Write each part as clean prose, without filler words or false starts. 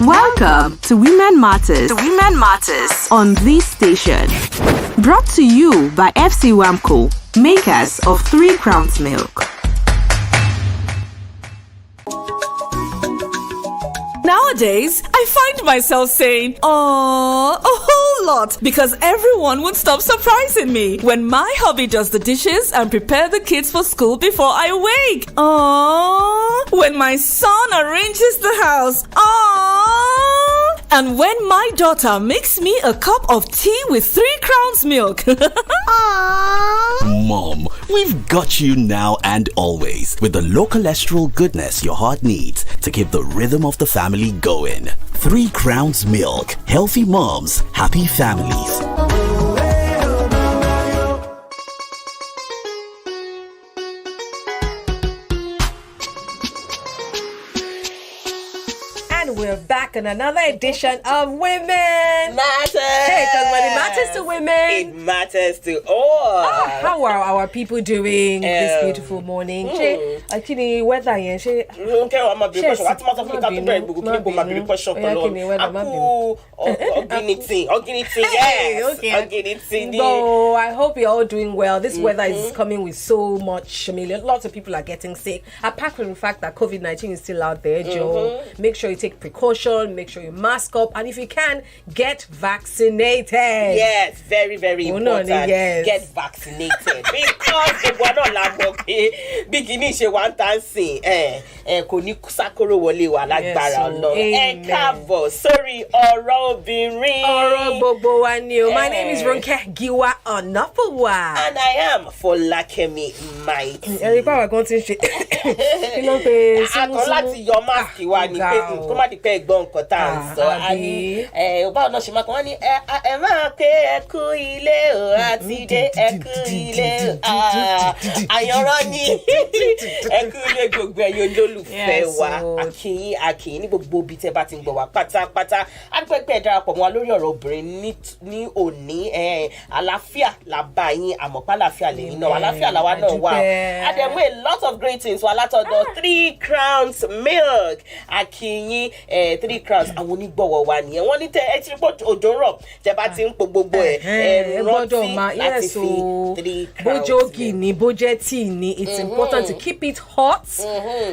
Welcome to Women Matters. On this station. Brought to you by FC Wamco, makers of 3 Crowns Milk. Nowadays, I find myself saying, "Aww," a whole lot because everyone would stop surprising me when my hubby does the dishes and prepare the kids for school before I wake. Aww. When my son arranges the house. Aww. And when my daughter makes me a cup of tea with 3 Crowns Milk. Mom, we've got you now and always with the low cholesterol goodness your heart needs to keep the rhythm of the family going. 3 Crowns Milk. Healthy moms, happy families. We're back on another edition of Women Matters. Hey, because when it matters to women, it matters to all. How are our people doing this beautiful morning? Actually, weather yen. Ronke, I'm a big question. What matter if you can't do it? People might be question for long. Oginity, yes. No, I hope you're all doing well. This weather is coming with so much. I mean, lots of people are getting sick. Apart from the fact that COVID-19 is still out there, Joe, make sure you take precaution, make sure you mask up, and if you can, get vaccinated. Yes, very, very important. Yes. Get vaccinated because the one on la beginning she want to see kò ní sakoro wọlé wa lágbára Ọlọ́run. Káàbọ̀ sórí ọ̀rọ̀ obìnrin. Ọ̀rọ̀ gbogbo wa ni o. My name is Ronke Giwa-Onafuwa. And I am Folakemi Mighty. Ẹ̀rí pàwọ̀ kan ti ń ṣe kí ló ń pe àkọ́ láti yọ máàkì wa ni pé kó má di pé ẹ̀gbọ́n nǹkan tá à ń sọ. Báwo náà ṣe máa kàn wọ́n ní ẹ máa pé ẹ kú ilé o àti dé ẹ kú ilé o àyànrán ni ẹ kú ilé gbogbo ẹ̀yin olólùfẹ́ wa àkìyìn ní gbogbo ibi tẹ́ bá ti ń gbọ́ wa pátápátá àdúpẹ́pẹ́ darapọ̀ mọ́ wa lórí ọ̀rọ̀ obìnrin ní òní àlàáfíà làbá yín àmọ̀pá àlàáfíà lẹ́yìn náà àlàáfíà làwa náà wà àdẹ̀mú a lot of greetings wa látọ̀dọ̀ 3 Crowns Milk àkìyìn 3 Crowns àwọn onígbọ̀wọ̀ wa nìyẹn wọ́n ní ẹ ti rí pọ̀ òjò rọ̀ tẹ́ bá ti ń po gbogbo rántí láti fi 3 Crowns bójógì ni bójẹ́tì ni it's important to keep it hot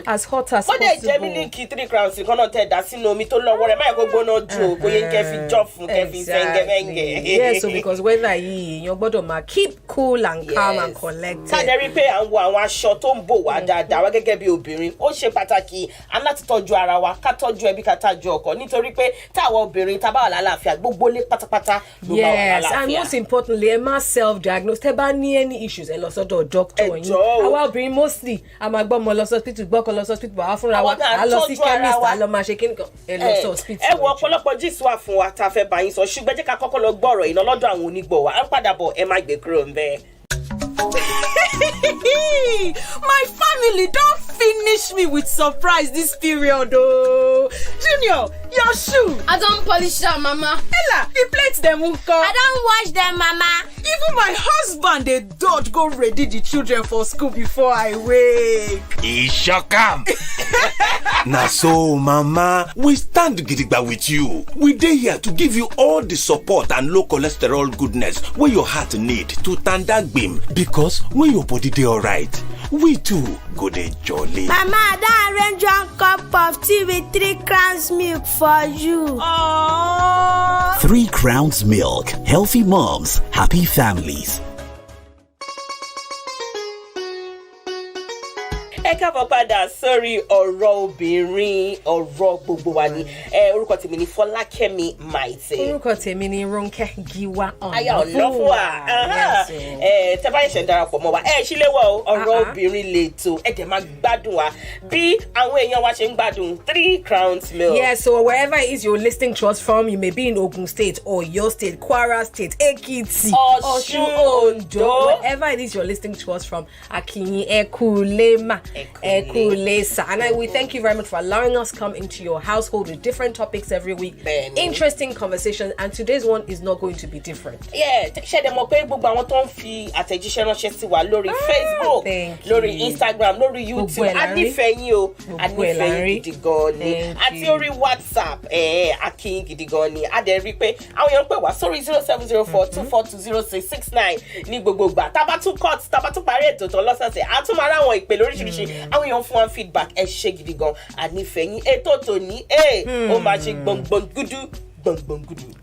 as hot as possible. Wọ́n dẹ̀ jẹ́ mílíkì 3 Crowns kan náà tẹ̀ dá sínú omi tó lọ́wọ́ rẹ̀ báyìí kó gbóná ju bóyá kẹ́ fi jọ́ fún kẹ́ fi fẹ́ngẹ́fẹ́ngẹ́. Yes, so because weather yìí èèyàn gbọ́dọ̀ máa keep cool and calm and collected. Kájẹ́ rí pé à ń wo àwọn aṣọ tó ń bò wá dáadáa wá gẹ́gẹ́ bí obìnrin ó ṣe pàtàkì láti tọ́jú ara wa ká tọ́jú ẹbí ká tọ́jú ọkọ nítorí pé táwọn obìnrin tá bá wà lálàáfíà gbogbo lé pátápátá ló bá wà lálàáfíà. Yes, and most importantly ẹ má self-diagnose tẹ́ bá ní any issues ẹ lọ sọ́dọ̀ doctor yín. Àwa obìnrin mostly a máa gbọ́ ọmọ lọ sí hospital gbọ́kọ lọ sí hospital bàbá fúnra wa a lọ sí chemist a lọ máa ṣe kíni kan ẹ lọ sí hospital. Ẹ wo ọ̀pọ̀lọpọ̀ jíìsì wà fún wa tá a fẹ́ bá yín sọ ṣùgbọ́n jẹ́ ká kọ́kọ́ lọ gbọ́ ọ̀rọ̀ yìí lọ́dọ̀ àwọn onígbọ̀ wa à ń padà bọ̀ ẹ má gbé kúrò ńbẹ̀. My family don't finish me with surprise this period, oh. Junior, your shoe. I don't polish them, Mama. Ella, the plates them won't come. I don't wash them, Mama. Even my husband, they dodge go ready the children for school before I wake. He sure come. Now so, Mama, we stand gidigba with you. We dey here to give you all the support and low cholesterol goodness where your heart need to tanda gbim. Because when your body dey alright, we too go dey jolly. Mama, I arrange 1 cup of tea with 3 Crowns Milk for you. Aww. 3 Crowns Milk. Healthy moms, happy families. Ẹ káàbọ̀ padà sórí ọ̀rọ̀ obìnrin ọ̀rọ̀ gbogbo wa ni orúkọ tèmi ni Folakemi Mighty. Orúkọ tèmi ni Ronke Giwa-Onafuwa. Tẹ́ bá ṣe darapọ̀ mọ́ wa ṣíléwọ̀ ọ̀rọ̀ obìnrin lètò ẹ dẹ̀ máa gbádùn wa bí àwọn èèyàn wa ṣe ń gbádùn 3 Crowns Milk. Yeah, so wherever it is you're listening to us from, you may be in Ogun State or your state, Kwara State, Ekiti, Ọ̀ṣun, Ondo, wherever it is you're listening to us from, Akinyi Ekulema. And we thank you very much for allowing us come into your household with different topics every week. Interesting conversations, and today's one is not going to be different. Yeah, share them up gbogbo àwọn tó ń fi àtẹ̀jíṣẹ́ ránṣẹ́ sí wa lórí Facebook, lórí Instagram, lórí YouTube. Adífẹ́ yín o, adífẹ́ yín gidi gan ni. Àti orí WhatsApp, akin gidi gan ni. A dẹ̀ rí pé àwọn èèyàn pè wá sórí 070424206669 ní gbogbo ìgbà. Tábà tún parí ètò tán lọ́sọ̀ọ̀sẹ̀. A tún máa rá àwọn ìpè lóríṣiríṣi. Àwọn èèyàn fún wa feedback, ẹ ṣé gidi gan. Adífẹ́ yín ètò tòní, ó máa ṣe gbọ̀ngbọ̀n gúdú.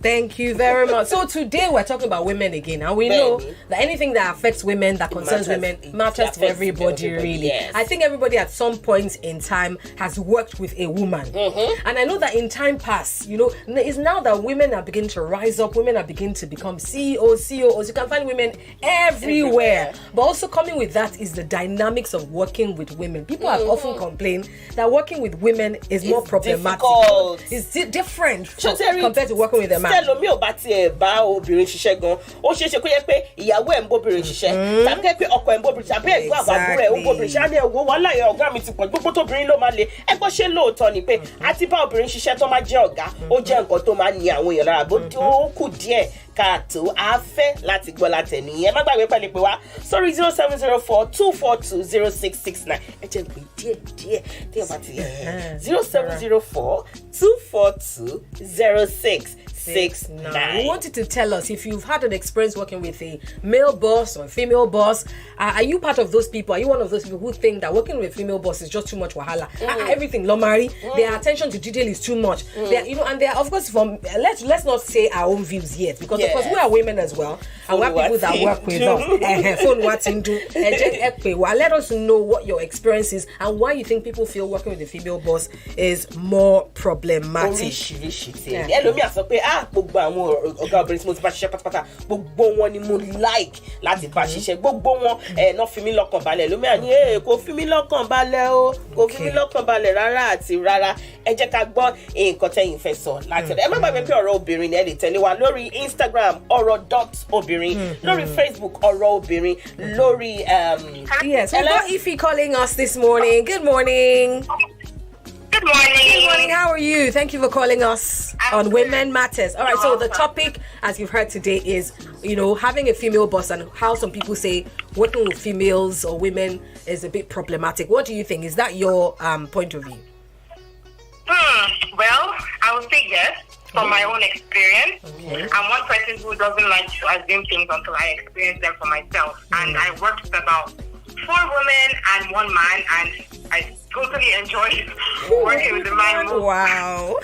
Thank you very much. So today we're talking about women again, and we know that anything that affects women, that concerns women, matters to everybody really. Yes. I think everybody at some point in time has worked with a woman. And I know that in time past, it's now that women are beginning to rise up, women are beginning to become COOs. You can find women everywhere. But also coming with that is the dynamics of working with women. People have often complained that working with women is more problematic. It's different compared to working with a man. Tẹ́lómi ò bá tiẹ̀ bá obìnrin ṣiṣẹ́ gan, ó ṣeé ṣe kó yẹ pé ìyàwó ẹ̀ ń bóbìnrin ṣiṣẹ́, tàbí pé ọkọ ẹ̀ ń bóbìnrin ṣiṣẹ́, àbí ẹ̀gbọ́n àbúrò ẹ̀ ń bóbìnrin ṣiṣẹ́, á ní ẹ̀wọ̀ wàhálà yẹn ọ̀gá mi ti pọ̀, gbogbo tóbìnrin ló máa le. Ẹ gbọ́ ṣé lóòótọ́ ni pé àti bá obìnrin ṣiṣẹ́ tó máa jẹ́ ọ̀gá, ó jẹ́ nǹkan tó máa ní àwọn èèyàn lára, bó ó kù díẹ̀ káàtó àfẹ́ láti gbọ́ látẹ̀ni. Ẹ má gbàgbé pẹ̀lú pé wá sórí 070424206669. Ẹ jẹ́ pé díẹ̀ tí ẹ bá ti 070424206669. We wanted to tell us if you've had an experience working with a male boss or a female boss. Are you part of those people? Are you one of those people who think that working with a female boss is just too much wahala? Everything lomari, their attention to detail is too much. And they are, of course, from let's not say our own views yet, because of course we are women as well, and we are people that work with us. Let us know what your experience is and why you think people feel working with a female boss is more problematic. Gbogbo àwọn ọ̀gá obìnrin tí mo ti bá ṣiṣẹ́ pátápátá, gbogbo wọn ni mo like láti bá ṣiṣẹ́, gbogbo wọn náà fi mí lọ́kàn balẹ̀. Lómi àní kò fi mí lọ́kàn balẹ̀ o, kò fi mí lọ́kàn balẹ̀ rárá àti rárá. Ẹ jẹ́ ká gbọ́ nǹkan tẹ́yin fẹ́ sọ láti rẹ̀. Ẹ má gbàgbé pé ọ̀rọ̀ obìnrin ni ẹ lè tẹ̀lé wa lórí Instagram oro.obinrin, lórí Facebook ọ̀rọ̀ obìnrin, lórí yes, we've got Ify calling us this morning. Good morning. Good morning. Good morning. How are you? Thank you for calling us on Women Matters. All right. So the topic, as you've heard today, is having a female boss and how some people say working with females or women is a bit problematic. What do you think? Is that your point of view? Well, I would say yes. From my own experience, I'm one person who doesn't like to assume things until I experience them for myself. And I worked with about 4 women and 1 man, and I totally enjoyed working with the man more. Wow.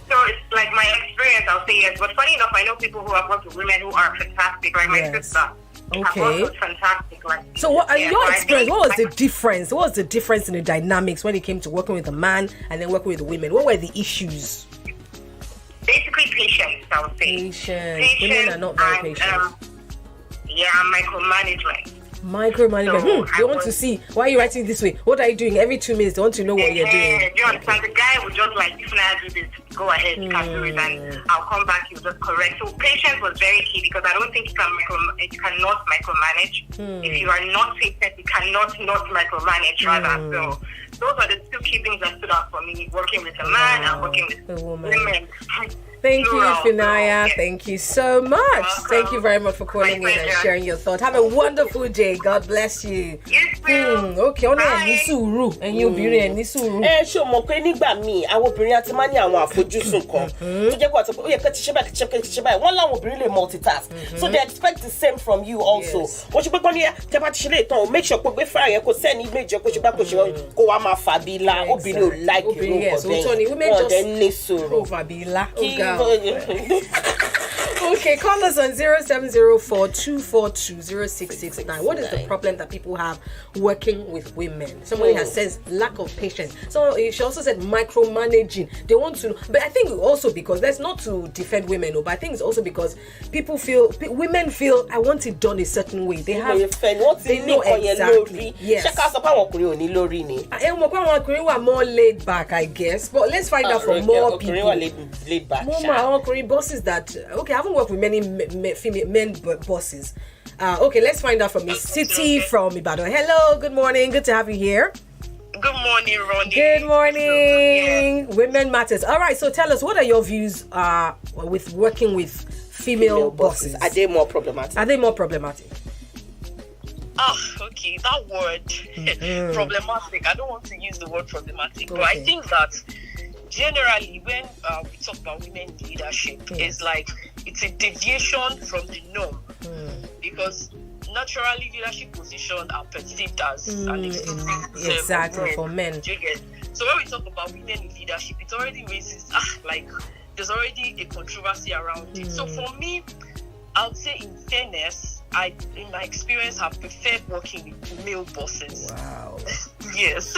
So it's like my experience, I'll say yes. But funny enough, I know people who have worked with women who are fantastic, like my sister. Okay. Was fantastic. So what your experience? What was the difference? What was the difference in the dynamics when it came to working with a man and then working with the women? What were the issues? Basically patience, I would say. Patience. Women are not very patient. Micromanagement. Micromanagement. They want to see, why are you writing this way? What are you doing? Every 2 minutes, they want to know what you're doing. You understand? The guy would just like, if I do this, go ahead, you can do it, and I'll come back, you just correct. So patience was very key, because I don't think you cannot micromanage. If you are not patient, you cannot not micromanage, rather. So those are the 2 key things that stood out for me, working with a man and working with women. Thank you, Finaya. Thank you so much. Thank you very much for calling in and sharing your thoughts. Have a wonderful day. God bless you. Okay, ọ̀nà ẹni sùúrù, ẹ̀yin obìnrin ẹni sùúrù. Ṣé o mọ̀ pé nígbà míì àwọn obìnrin àti máa ní àwọn àfojúsùn kan tó jẹ́ kó àti ó yẹ kí ẹ ti ṣe báyìí, wọ́n láwọn obìnrin lè multitask. So they expect the same from you also. Wọ́n ṣe pé kọ́ ní tẹ́ bá ti ṣe lè tán o, make sure pé gbé fáyà yẹn kó sẹ́ni méje kó ṣe bá kó ṣe kó wá máa fà bí ilá. Obìnrin ò like irú nǹkan bẹ́ẹ̀. Wọ́n dẹ̀ ní sùúrù. Okay, call us on 0704-242-0669. What is the problem that people have working with women? Somebody has said lack of patience. So she also said micromanaging. They want to, but I think also because that's not to defend women, but I think it's also because women feel I want it done a certain way. They know exactly. Yes. Are more laid back, I guess. But let's find out from more people. Laid back. More bosses that I haven't don't work with many female men bosses. Okay, let's find out from Miss City from Ibadan. Hello, good morning. Good to have you here. Good morning, Ronke. Good morning. Women matters. All right, so tell us, what are your views with working with female bosses? Are they more problematic? Okay, that word, problematic. I don't want to use the word problematic, but I think that generally when we talk about women leadership, it's like it's a deviation from the norm, because naturally leadership positions are perceived as an exclusive exactly for men. So when we talk about women in leadership, it already raises like there's already a controversy around it. So for me, I would say in fairness, I, in my experience, have preferred working with male bosses. Wow. Yes,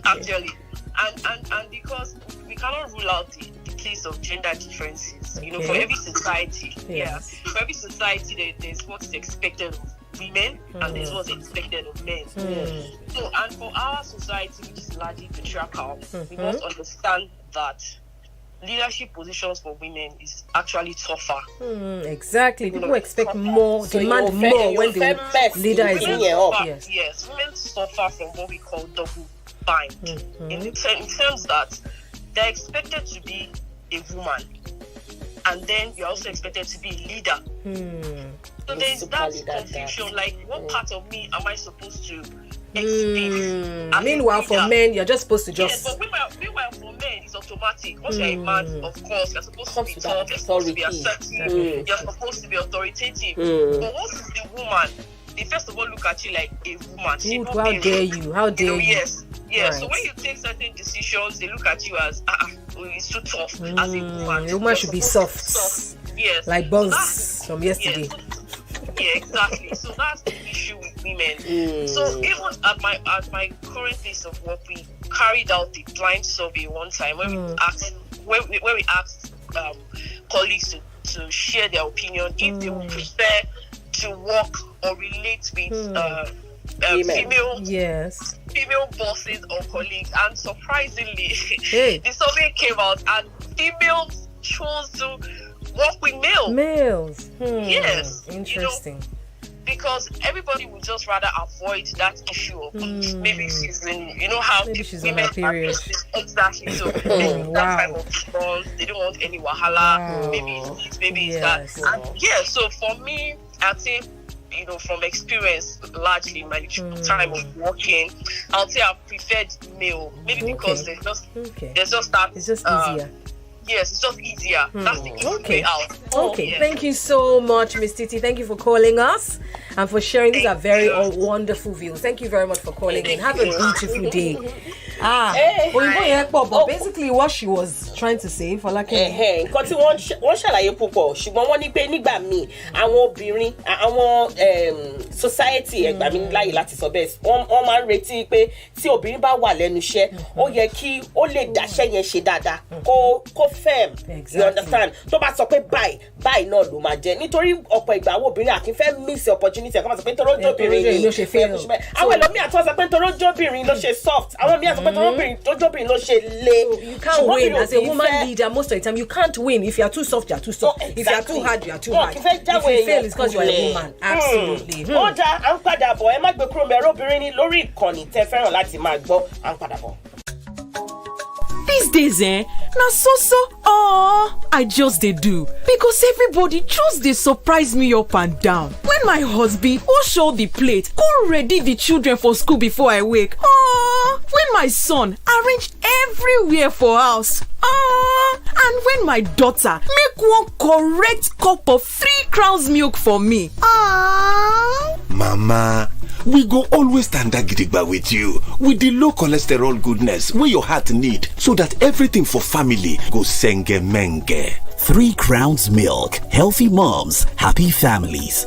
actually. And because we cannot rule out the case of gender differences, you know, for every society. For every society, there's what's expected of women and there's what's expected of men. So, and for our society, which is largely patriarchal, we must understand that leadership positions for women is actually tougher. Exactly. People expect more, demand more when the leader is in. Yes, women suffer from what we call double bind. In terms that they're expected to be a woman, and then you're also expected to be a leader. So there's that confusion, like what part of me am I supposed to explain? Meanwhile, for men, you're just supposed to just... Yes, but meanwhile for men, it's automatic. Once you're a man, of course, you're supposed to be tough, you're supposed to be assertive, you're supposed to be authoritative. But what is the woman? They first of all look at you like a woman. How dare you? How dare you? Yes. Right. So when you take certain decisions, they look at you as, it's too tough as a woman. A woman should be soft. Yes. Like Bones from yesterday. Yeah, exactly. So that's the issue with women. So even at my current place of work, we carried out a blind survey one time where we asked colleagues to share their opinion if they would prefer to work or relate with female bosses or colleagues, and surprisingly, the survey came out and females chose to work with males. Yes, interesting. Because everybody would just rather avoid that issue of maybe she's in, you know how women period. Exactly. So that type of response, they don't want any wahala. Maybe it's that. And so for me, I'd say, you know, from experience, largely in my time of working, I'll say I've preferred male. Maybe because there's just that. It's just easier. Yes, it's just easier. That's the easy way out. Thank you so much, Miss Titi. Thank you for calling us and for sharing these are very wonderful views. Thank you very much for calling in. Have a beautiful day. But basically what she was trying to say, Folakemi. Nǹkan tí wọ́n ṣàlàyé púpọ̀, ṣùgbọ́n wọ́n ní pé nígbà míì àwọn obìnrin àwọn society ẹ̀gbà mi láyè láti sọ bẹ́ẹ̀ wọ́n máa ń retí pé tí obìnrin bá wà lẹ́nu iṣẹ́ ó yẹ kí ó lè dáṣẹ́ yẹn ṣe dáadáa kó firm. You understand? Tó bá sọ pé báyìí náà ló máa jẹ́ nítorí ọ̀pọ̀ ìgbà àwọn obìnrin àkínfẹ́ miss opportunity ẹ̀ka máa sọ pé nítorí ojóbìnrin ni àwọn ẹlòmíì àti wọ́n sọ pé nítorí ojóbìnrin ló ṣe soft àwọn míì àti pé nítorí ojóbìnrin ló ṣe lé. You can't win as a woman leader most of the time. You can't win. If you are too soft, you are too soft. If you are too hard, you are too hard. If you fail, it's because you are a woman. Absolutely. Ó dá à ń padà bọ̀ ẹ má gbé kúrò mẹ́rọ obìnrin ní lórí ìkànnì tẹ́ fẹ́ràn láti máa gbọ́ à ń padà bọ̀. These days, na so, I just dey do. Because everybody just dey surprise me up and down. When my husband wash all the plate, go ready the children for school before I wake. When my son arrange everywhere for house. And when my daughter make one correct cup of 3 crowns milk for me. Mama, we go always stand gidigba with you with the low cholesterol goodness wey your heart need so that everything for family go senge menge. 3 Crowns Milk. Healthy moms, happy families.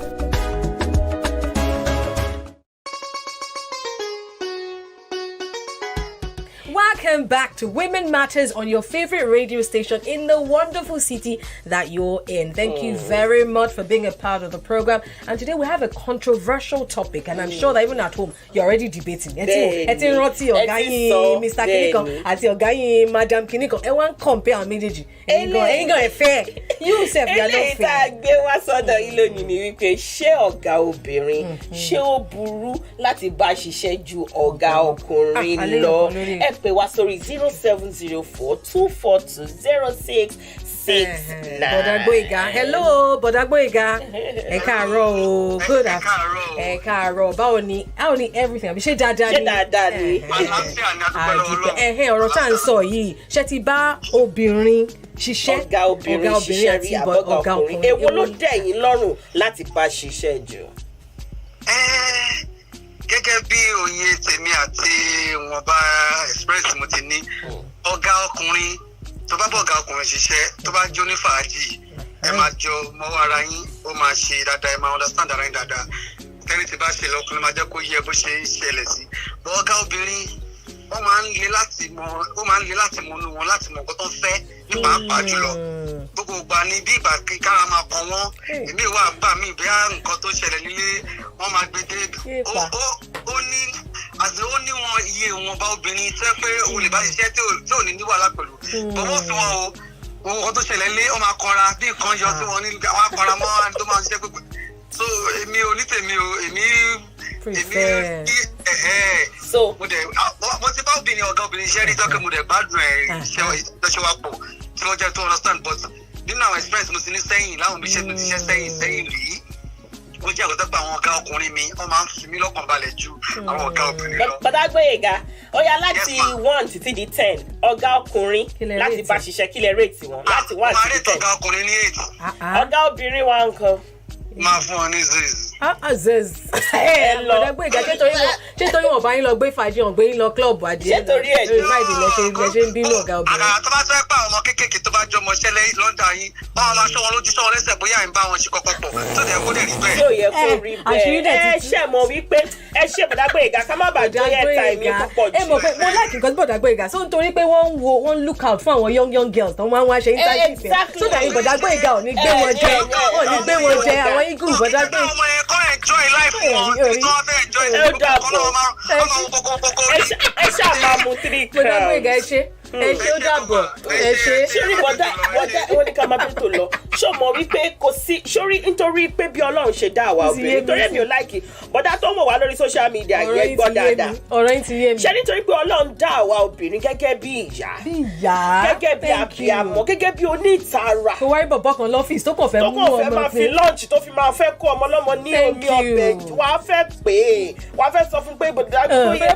Welcome back to Women Matters on your favorite radio station in the wonderful city that you're in. Thank you very much for being a part of the program. And today we have a controversial topic, and I'm sure that even at home you're already debating. Mr. Kiniko, Ati Oga Madam Kiniko. Everyone compare mejeji. Ain't gonna fair. You self, you are not eléyìí tá a gbé wá sọ́dọ̀ yìí lónìí ni wípé ṣé ọ̀gá obìnrin ṣé ó burú láti bá ṣiṣẹ́ ju ọ̀gá ọkùnrin lọ? Ẹ pè wá sórí 0704-242-0669. Bọ̀dá Gbóyèga, hello Bọ̀dá Gbóyèga. Ẹ káàárọ̀ o, good afternoon. Ẹ káàárọ̀, báwo ni everything? Àbí ṣé dáadáa ni? Ṣé dáadáa ni? Ọ̀rọ̀ tá à ń sọ yìí, ṣé ti bá obìnrin ṣiṣẹ́? Ọ̀gá obìnrin ṣiṣẹ́ rí àbọ̀gá ọkùnrin. Èwo ló dẹ̀ yín lọ́rùn láti bá ṣiṣẹ́ jù? Gẹ́gẹ́ bí òye tèmi àti wọn bá express mo ti ní ọ̀gá ọkùnrin tó bá bọ̀ ọ̀gá ọkùnrin ṣiṣẹ́ tó bá jó ní fàájì ẹ máa jọ mọ́wọ́ ara yín ó máa ṣe dáadáa ẹ máa understand ara yín dáadáa tẹ́lẹ̀ tí bá ṣe lọ́kùnrin máa jẹ́ kó yẹ bó ṣe ń ṣẹlẹ̀ sí bọ́ ọ̀gá obìnrin wọ́n máa ń le láti mọ inú wọn láti mọ nǹkan tó ń fẹ́ nípa pàápàá jùlọ gbogbo ìgbà ni bí ìgbà kára máa kàn wọ́n èmi ìwà àgbà mi bí nǹkan tó ṣẹlẹ̀ nílé wọ́n máa gbé dé ó ní wọn iye wọn bá obìnrin tẹ́ pé òun lè bá ṣiṣẹ́ tí ò ní wàhálà pẹ̀lú bọ́wọ́ fi wọn o nǹkan tó ṣẹlẹ̀ lé ọmọ akọra bí nǹkan yọ sí wọn ní àwọn akọra mọ́ ẹni tó máa ń ṣiṣẹ́ pé so èmi ò ní tèmi o èmi so mo ti bá ọ̀gá obìnrin iṣẹ́ rí tọ́kẹ́ mo dẹ̀ gbádùn iṣẹ́ wa pọ̀ tí wọ́n jẹ́ tó understand but nínú àwọn experience mo ti ní sẹ́yìn láwọn ibi iṣẹ́ tó ti ṣe sẹ́yìn rí ó jẹ́ àgọ́tọ́ pé àwọn ọ̀gá ọkùnrin mi wọ́n máa ń fi mí lọ́kàn balẹ̀ ju àwọn ọ̀gá obìnrin lọ. Bọ̀dá Gbóyèga ó yá láti 1 títí di 10 ọ̀gá ọkùnrin láti bá ṣiṣẹ́ kílẹ̀ rate wọn láti 1 títí 10. ọ̀gá ọkùnrin ní 8. ọ̀gá obìnrin wa nǹkan. máa fún ọ ní zez. Bọ̀dá Gbóyèga ṣé torí wọn bá yín lọ gbé fàájì wọn gbé yín lọ club àdìẹ ṣé torí ẹ̀ lórí friday lẹ́ṣẹ̀ ń bínú ọ̀gá obìnrin. àgàrà tó bá fẹ́ pa ọmọ kéékèèké tó bá jọ ọmọ ṣẹlẹ̀ lọ́dà yín báwọn máa ṣọ́ wọn lójú ṣọ́ wọn lẹ́sẹ̀ bóyá ń bá wọn ṣe kọ́kọ́ pọ̀ tó dẹ̀ kó lè rí bẹ́ẹ̀. tí ò yẹ kó rí bẹ́ẹ̀ ẹ ṣe mọ̀ wípé ẹ ṣe Bọ̀dá Gbóyèga ká má bàa jọ yẹ time yín púpọ̀ jù. ẹ mọ̀ pé mo like nǹkan tí Bọ̀dá Gbóyèga so nítorí pé wọ́n look out fún àwọn young girls tó máa ń wá ṣe internship yẹn so that Bọ̀dá Gbóyèga ò ní gbé wọn jẹ àwọn eagle Bọ̀dá Gbóyèga. ọmọ yẹn kọ́ enjoy life wọn tí wọ́n fẹ́ enjoy ẹ ṣáà máa mu 3 crowns. Bọ̀dá Gbóyèga ẹ ṣe ó dàbọ̀ ẹ ṣe. sórí bọ̀dá wọn ní ká máa bí tó lọ ṣó mọ̀ wípé kò sí sórí nítorí pé bí Ọlọ́run ṣe dá àwa obìnrin nítorí èmi ò láìkì bọ̀dá tó mọ̀ wá lórí social media yẹn gbọ́ dáadáa ọ̀rọ̀ yín ti yé mi. ṣé nítorí pé Ọlọ́run dá àwa obìnrin gẹ́gẹ́ bí ìyá gẹ́gẹ́ bí abiyamọ gẹ́gẹ́ bí onítara. kò wáyé bọ̀bọ̀ kan lọ́fíìsì tó kàn fẹ́ mú ọmọ tó kàn fẹ́ máa fi lunch tó fi máa fẹ́ kó ọmọ lọ́mọ ní omi ọbẹ̀ wàá fẹ́ pè é wàá fẹ́ sọ fún pé Bọ̀dá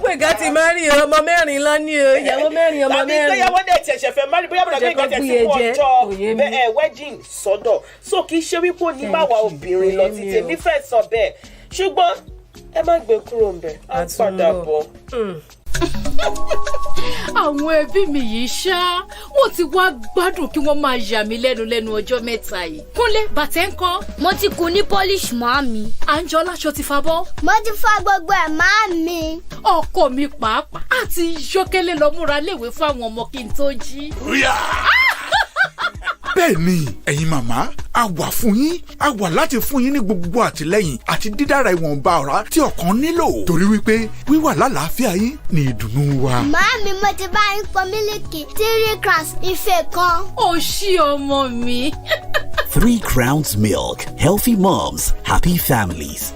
Gbóyèga ti máa rí ọmọ mẹ́rin lọ́ní o ìyàwó mẹ́rin ọmọ mẹ́rin. tàbí ìgbéyàwó dẹ̀ ṣẹ̀ṣẹ̀ fẹ́ máa rí bóyá Bọ̀dá Gbóyèga tẹ̀ sí fún ọjọ́ wedding sọ́dọ̀ so kì í ṣe wípé ó ní báwa obìnrin lọ títí èmi fẹ́ sọ bẹ́ẹ̀ ṣùgbọ́n ẹ má gbé kúrò ń bẹ̀ á padà bọ̀. àwọn ẹbí mi yìí ṣá wọn ti wá gbádùn kí wọ́n máa yà mí lẹ́nu ọjọ́ mẹ́ta yìí. Kúnlé bàtẹ́ ń kọ́. mo ti kun ní polish màámi. Àǹjọ́lá ṣo ti fa bọ́. mo ti fa gbogbo ẹ̀ màámi. ọkọ mi pàápàá àti yọkẹ́lẹ́ lọ múra léwe fún àwọn ọmọ kí n tó jí. bẹ́ẹ̀ ni ẹ̀yin màmá a wà fún yín a wà láti fún yín ní gbogbo àtìlẹ́yìn àti dídára ìwọ̀nba ọ̀rá tí ọkàn nílò torí wípé wíwà lálàáfíà yín ni ìdùnnú wa. màámi mo ti bá yín pọn mílìkì 3 crowns ife kan. ó ṣí ọmọ mi. 3 Crowns Milk. Healthy moms, happy families.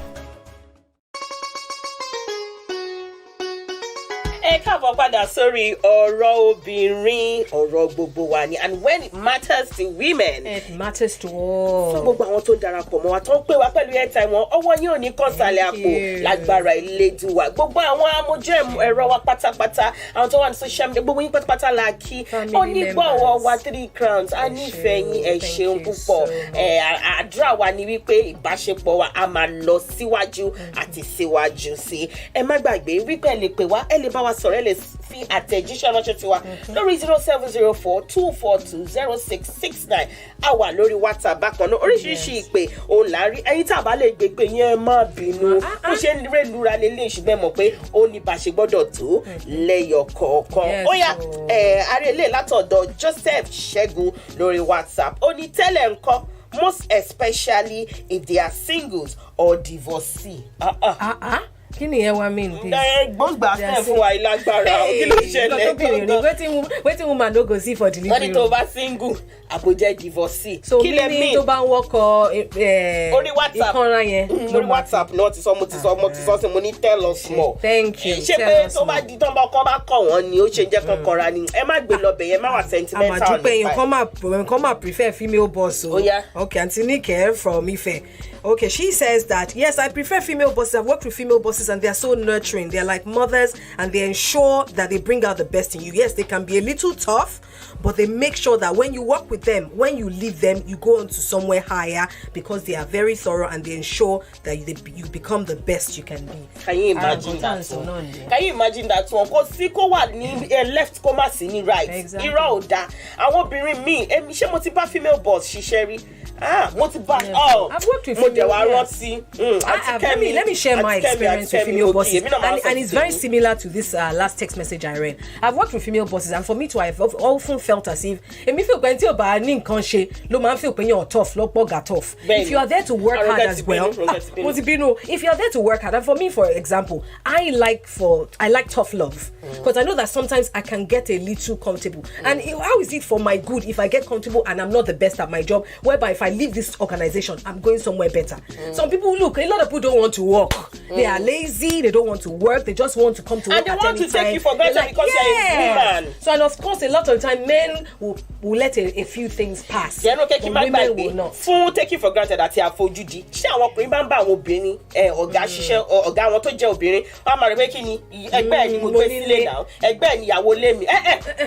ẹ káàbọ̀ padà sórí ọ̀rọ̀ obìnrin ọ̀rọ̀ gbogbo wa ni and when it matters to women. It matters to all. fún gbogbo àwọn tó darapọ̀ mọ́ wa tó ń pè wá pẹ̀lú airtime wọn ọwọ́ yín ò ní kàn sálẹ̀ àpò lágbára Elédùà gbogbo àwọn amójú ẹ̀rọ wa pátápátá àwọn tó wà ní social media gbogbo yín pátápátá la kí onígbọ̀wọ́ wa 3 crowns a nífẹ̀ẹ́ yín ẹ ṣeun púpọ̀ àdúrà wa ni wípé ìbáṣepọ̀ wa a máa lọ síwájú àti síwájú sí ẹ má gbàgbé wípé ẹ lè pè wá ẹ lè bá wa sọ̀rọ̀ ẹ lè fi àtẹ̀jíṣẹ́ ránṣẹ́ sí wa lórí 0704-242-0669 a wà lórí WhatsApp bákan náà oríṣiríṣi ìpè òun là ń rí ẹ̀yin tá a bá lè gbé pé yẹn má bínú bó ṣe ń rélura lélẹ̀ ṣùgbọ́n mọ̀ pé ó ní bá ṣe gbọ́dọ̀ tó lẹ́yọ̀ kọ̀ọ̀kan ó yá àrẹ́lẹ̀ látọ̀dọ̀ Joseph Ṣẹ́gun lórí WhatsApp ó ní tẹ́lẹ̀ ńkọ́ most especially if they are singles or divorcee. Kí ni ẹ wá mean this? Gbọ́ngbà fẹ́ fún wa ìlágbára. Kí ló ṣẹlẹ̀? Wetin woman no go see for delivery. Wọ́n ní tó bá single, àbójẹ́ divorcee. So kí lẹ mean tó bá ń wọkọ̀ orí WhatsApp ìkanra yẹn? Lórí WhatsApp náà ti sọ mo ti sọ sí mo ní tell us more. Thank you. Ṣé pé tó bá di tán bá kọ̀ wọ́n ni ó ṣe jẹ́ kọ́kọ́ra ni? Ẹ má gbé lọ bẹ̀ yẹn, má wà sentimental. Àmàdúpẹ́ yẹn kọ́ máa prefer female boss. Oh yeah. Okay, Auntie Nike from Ife. Okay, she says that, yes, I prefer female bosses. I've worked with female bosses and they're so nurturing. They're like mothers and they ensure that they bring out the best in you. Yes, they can be a little tough, but they make sure that when you work with them, when you leave them, you go on to somewhere higher because they are very thorough and they ensure that you become the best you can be. Can you imagine that one? Can you imagine that one? Because Siko wa ni left, comma ni right. Exactly. Ira oda. Àwọn obìnrin mi, èmi ṣé mo ti bá female boss ṣiṣẹ́ rí. Mo ti bá. Oh, I've worked with female. Let me share my experience with female bosses, and it's very similar to this last text message I read. I've worked with female bosses, and for me too, I've often felt as if feel plenty of feel tough. If you are there to work hard as well, if you are there to work hard, and for me, for example, I like tough love because I know that sometimes I can get a little comfortable. And how is it for my good if I get comfortable and I'm not the best at my job? Whereby if I leave this organization, I'm going somewhere better. Some people, look, a lot of people don't want to work. They are lazy, they don't want to work, they just want to come to work at any time. And they want to take you for granted because you're a woman. So, and of course, a lot of time, men will let a few things pass. But women will not. Fún take you for granted àti àfojúdi. Ṣé àwọn ọkùnrin bá ń bá àwọn obìnrin ọ̀gá ṣiṣẹ́ ọ̀gá àwọn tó jẹ́ obìnrin wọ́n á máa rẹ̀ pé kí ni ẹgbẹ́ ẹ̀ ni mo gbé sílé náà ẹgbẹ́ ẹ̀ ni ìyàwó lé mi.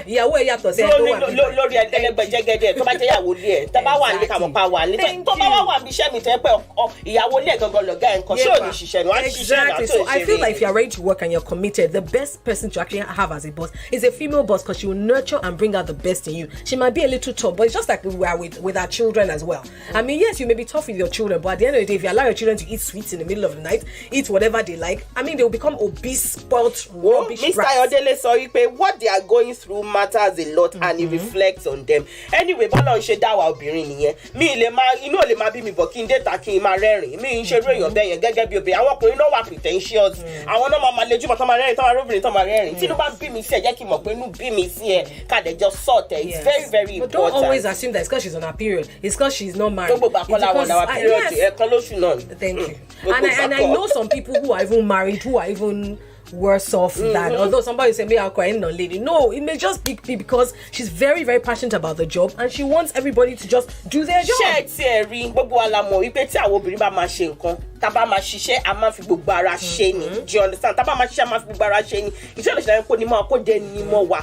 Ìyàwó ẹ̀ yàtọ̀ sí ẹ̀ tó wà níbẹ̀. Lórí ẹ̀ẹ́dẹ́gbẹ̀jẹgẹdẹ tó bá jẹ́ ìyàwó lé ẹ̀ tó bá wà ní kàmọ́ pa wà ní tó bá wà ní iṣẹ́ mi tẹ́ pẹ́ ìyàwó lé ẹ̀ gangan lọ̀gá ẹ̀ nǹkan ṣé ò ní ṣiṣẹ́ ni wọ́n á ṣiṣẹ́ náà tó ṣe rí. So I feel like if you're ready to work and you're committed, the best person to actually have as a boss is a female boss because she will nurture and bring out the best in you. She might be a little tough, but it's just like we are with our children as well. I mean, yes, you may be tough with your children, but at the end of the day, if you allow your children to eat sweets in the middle of the night, eat whatever they like, I mean, they will become obese, spoiled, rubbish Mr. rats. Ayodele sọ wípé what they are going through matters a lot and it reflects on them. Anyway, bọ́lá ń ṣe dáwà obìnrin nìyẹn. Mi lè máa inú ò lè máa bí mi bọ̀ kí n dé ta kí n máa rẹ́rìn. Mi ń ṣe irú èèyàn bẹ́ẹ̀ yẹn gẹ́gẹ́ bí obìnrin. Àwọn ọkùnrin náà wà pretentious. Àwọn náà máa lejú mọ́ tán máa rẹ́rìn tán máa róbìnrin tán máa rẹ́rìn. Tí inú bá bí mi sí ẹ̀ jẹ́ kí n mọ̀ pé inú bí mi sí ẹ̀ kàdéjọ́ sort ẹ̀. It's very very important. But don't always assume that it's because she's on her period. It's because she's not married. Gbogbo àkọlà wọn náà period ẹ̀kan lóṣù náà. Thank you. And I know some people who are even married who are even worse off than, although somebody say me I'm crying on lady. No, it may just be because she's very very passionate about the job and she wants everybody to just do their job. Ṣé ti ẹ rí gbogbo alamọ wípé tí àwọn obìnrin bá máa ṣe nǹkan tá bá máa ṣiṣẹ́ a máa fi gbogbo ara ṣe ni. Do you understand? Tá bá máa ṣiṣẹ́ a máa fi gbogbo ara ṣe ni. Iṣẹ́ lè ṣe kó ní mọ́ kó dé ní mọ́ wa.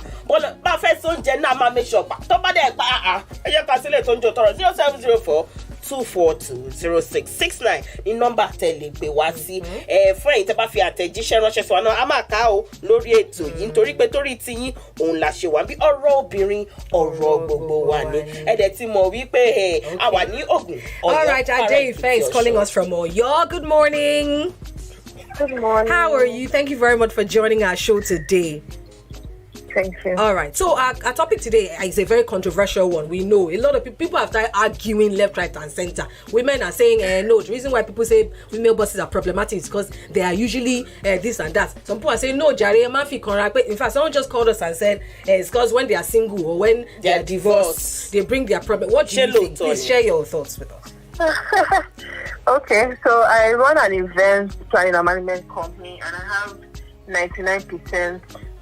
Bá fẹ́ sọ oúnjẹ náà máa make sure pa. Tó bá dẹ̀ pa ẹ jẹ́ ká sílẹ̀ tó ń jọ tọrọ 0704-242-0669 ní nọ́mbà tẹ̀lé pé wá sí fún ẹ̀yin tẹ́ bá fi àtẹ̀jíṣẹ́ ránṣẹ́ sọ àná a máa ká o lórí ètò yìí nítorí pé torí tiyín òun là ṣe wà bí ọ̀rọ̀ obìnrin ọ̀rọ̀ gbogbo wa ni ẹ̀dẹ̀ ti mọ̀ wípé a wà ní Ògùn Ọ̀yọ́. All right, Adeife is calling us from Oyo. Good morning. Good morning. How are you? Thank you very much for joining our show today. Thank you. All right. So our topic today is a very controversial one. We know a lot of people have started arguing left, right, and center. Women are saying, no, the reason why people say female bosses are problematic is because they are usually this and that. Some people are saying, no, Jare, Mafi Konra. In fact, someone just called us and said it's because when they are single or when they are divorced, they bring their problem. What do you think? Please share your thoughts with us. Okay, so I run an event planning and management company and I have 99%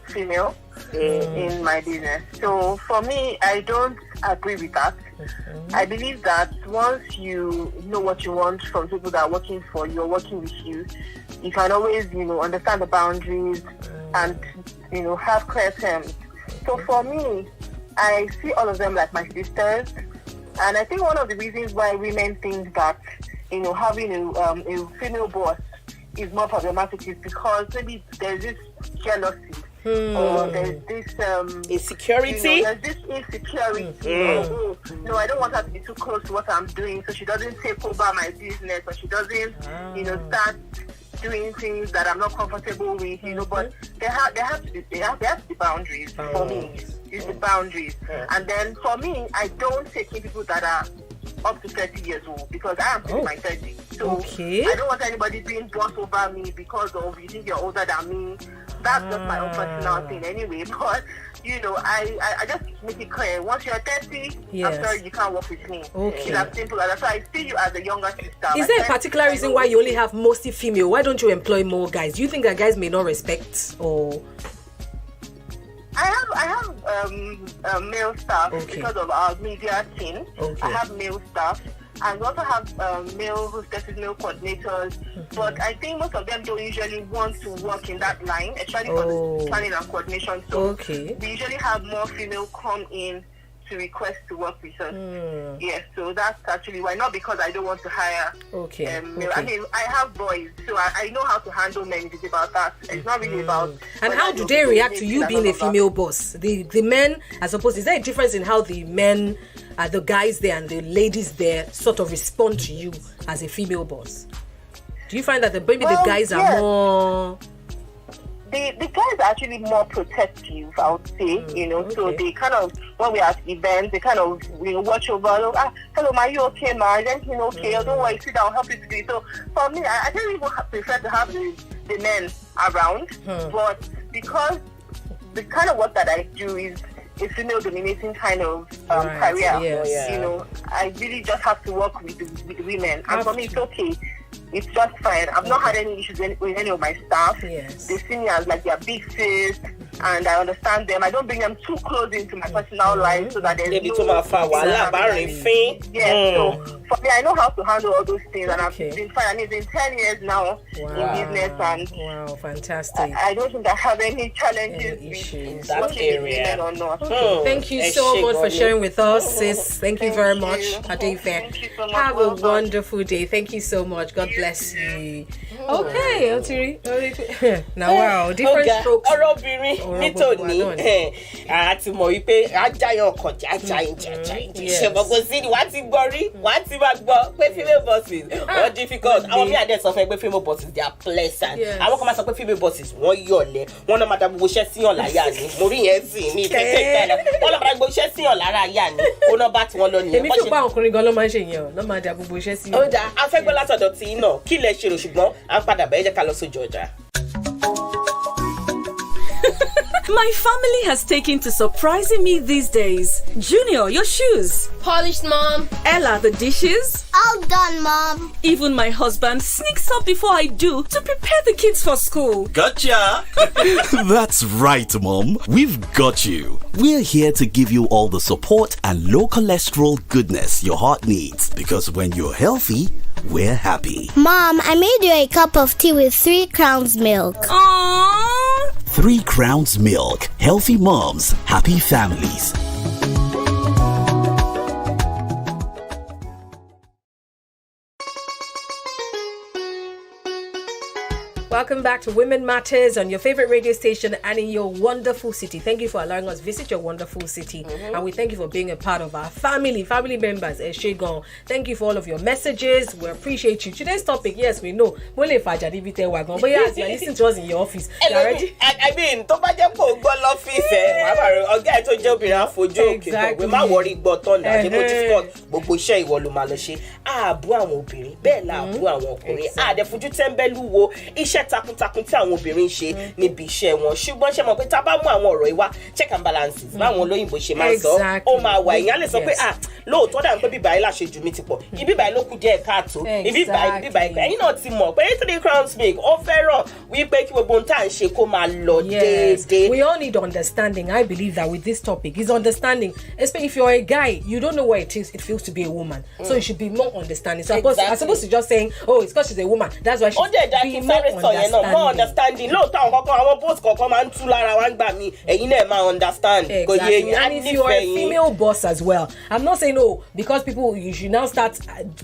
female in my business. So for me, I don't agree with that. I believe that once you know what you want from people that are working for you or working with you, you can always, understand the boundaries and, have clear terms. So for me, I see all of them like my sisters. And I think one of the reasons why women think that, having a female boss is more problematic is because maybe there's this jealousy. Or there's this insecurity. There's this insecurity. No, I don't want her to be too close to what I'm doing, so she doesn't take over my business, or she doesn't, start doing things that I'm not comfortable with. But there have to be boundaries for me. It's the boundaries, and then for me, I don't take in people that are up to 30 years old because I am in my 30s. So I don't want anybody being bossed over me because of you think you're older than me. That's just my own personal thing anyway. But you know, I just make it clear. Once you're 30, I'm sorry, you can't work with me. It's as simple as that. So I see you as a younger sister. Is there a particular reason why you only have mostly female? Why don't you employ more guys? Do you think that guys may not respect or? I have male staff because of our media team. I have male staff. And we also have male hostesses, male coordinators. But I think most of them don't usually want to work in that line, especially for the planning and coordination. So we usually have more female come in to request to work with us. Yes, so that's actually why. Not because I don't want to hire male. I mean, I have boys, so I know how to handle men. It's about that. It's not really about... And how do they react to you being a female boss? The men, as opposed, is there a difference in how the men, the guys there and the ladies there sort of respond to you as a female boss? Do you find that maybe the guys are more... The guys are actually more protective, I would say, you know, so they kind of, when we're at events, they kind of, you know, watch over, hello, ma, you okay, ma? Everything okay? Don't worry, sit down, I'll help you to do it. So for me, I don't even prefer to have the men around, but because the kind of work that I do is a female-dominating kind of career, you know, I really just have to work with the women, and for me, it's okay. It's just fine. I've not had any issues with any of my staff. They see me as like their big sis, and I understand them. I don't bring them too close into my personal life so that there's no... So for me, I know how to handle all those things, and I've been fine. I mean, it's been 10 years now in business, and fantastic. I don't think I have any challenges with that area or not. Thank you so much for sharing with us, sis. Thank you very much, Adefe. So have a wonderful day. Thank you so much. God bless you. Okay, Otiri. Now, wow, different strokes. ORO obìnrin nítòní àti mọ̀ wípé ajáyàn kọjá ajáyìn ṣẹ̀bọ̀gbọ̀ sí ni wàá ti gbọ́ rí wàá ti máa gbọ́ pé female bosses wọ́n difficult. Àwọn mí àdé sọ fún ẹ pé female bosses they are pleasant. Àwọn kan máa sọ pé female bosses wọ́n yọ̀lẹ̀ wọ́n náà máa da gbogbo iṣẹ́ síyàn láyà ni mo rí yẹn sì ní ìpínlẹ̀ ìpínlẹ̀ wọ́n náà máa da gbogbo iṣẹ́ síyàn lára yà ni ó náà bá tí wọ́n lọ nìyẹn. Èmi tó bá ọkùnrin gan ló máa ń ṣe yẹn ló máa da gbogbo iṣẹ́ sí. Ó dáa afẹ́gbẹ́ látọ̀dọ̀ tí náà kí lẹ ṣe rò ṣùgbọ́n à ń padà bẹ́ẹ̀ jẹ́ ká lọ sójú ọjà. My family has taken to surprising me these days. Junior, your shoes. Polished, Mom. Ella, the dishes. All done, Mom. Even my husband sneaks up before I do to prepare the kids for school. Gotcha! That's right, Mom. We've got you. We're here to give you all the support and low cholesterol goodness your heart needs. Because when you're healthy, we're happy. Mom, I made you a cup of tea with 3 Crowns milk. Aww. 3 Crowns Milk. Healthy moms, happy families. Welcome back to Women Matters on your favorite radio station and in your wonderful city. Thank you for allowing us visit your wonderful city. And we thank you for being a part of our family members. Thank you for all of your messages. We appreciate you. Today's topic, yes, we know. But yes, you're listening to us in your office. You ready? I mean, to ba je ko go l'office oga to je obìnrin afojú òkè we ma worry gbọ́tọ̀ na je mo ti sport gbogbo iṣẹ́ ìwọ ló máa lọ ṣe ààbò àwọn obìnrin bẹ́ẹ̀ la ààbò àwọn ọkùnrin a de fojú tẹ́ńbẹ́lú wo iṣẹ́ takuntakun tí àwọn obìnrin ṣe níbi iṣẹ́ wọn ṣùgbọ́n ṣe mọ̀ pé tá bá mú àwọn ọ̀rọ̀ ìwà check and balances báwọn olóyìnbó ṣe máa sọ ó máa wà èèyàn lè sọ pé lóòótọ́ dà ń pé bíbá ilá ṣe jù mí ti pọ̀ ibi báyìí ló kù díẹ̀ káàtó ibi báyìí ẹ̀yin náà ti mọ̀ pé 3 Crowns Milk ó fẹ́ràn wípé kí gbogbo ohun tá à ń ṣe kó máa lọ déédéé. We all need understanding. I believe that with this topic is understanding. Especially if you're a guy, you don't know what it feels to be a woman. So you should be more understanding. So I'm supposed to just saying, oh, it's because she's a woman. That's why she be more understanding. More understanding. Lóòótọ́ àwọn kankan àwọn boss kankan máa ń tú lára wa ń gbà mí ẹ̀yin náà máa understand. Exactly. And if you're a female boss as well, I'm not saying because people you should now start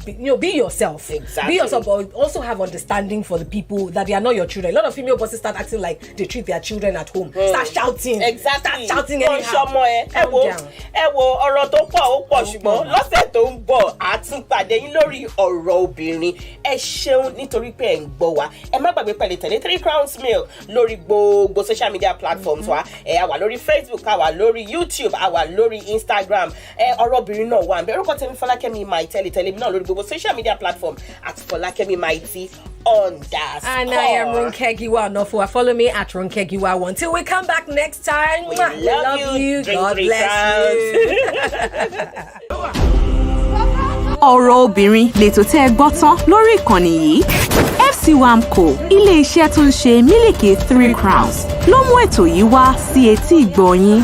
be yourself. Exactly. Be yourself, but also have understanding for the people that they are not your children. A lot of female bosses start acting like they treat their children at home. Start shouting. Exactly. Start shouting anyhow. Ẹ wo ọ̀rọ̀ tó pọ̀ ó pọ̀ ṣùgbọ́n lọ́sẹ̀ tó ń bọ̀ a tún pàdé yín lórí ọ̀rọ̀ obìnrin. Ẹ ṣeun nítorí pé ẹ ń gbọ́ wa. Ẹ má gbàgbé pẹ̀lẹ́ tẹ̀lé 3 Crowns Milk lórí gbogbo social media platforms wa a wà lórí Facebook, a wà lórí YouTube, a wà lórí Instagram ọ̀rọ̀ obìnrin náà wà ńbẹ̀. Orúkọ tèmi Folakemi Mighty tẹ̀lé mi náà lórí gbogbo social media platform at Folakemi Mighty _. And I am Ronke Giwa-Onafuwa. Follow me at Ronke Giwa. Until we come back next time. We love you. God bless you. ọ̀rọ̀ obìnrin lètò tẹ́ ẹ gbọ́ tán lórí ìkànnì yìí. FC Wamco ilé iṣẹ́ tó ń ṣe mílìkì 3 Crowns ló mú ètò yìí wá sí etí ìgbọ́ yín.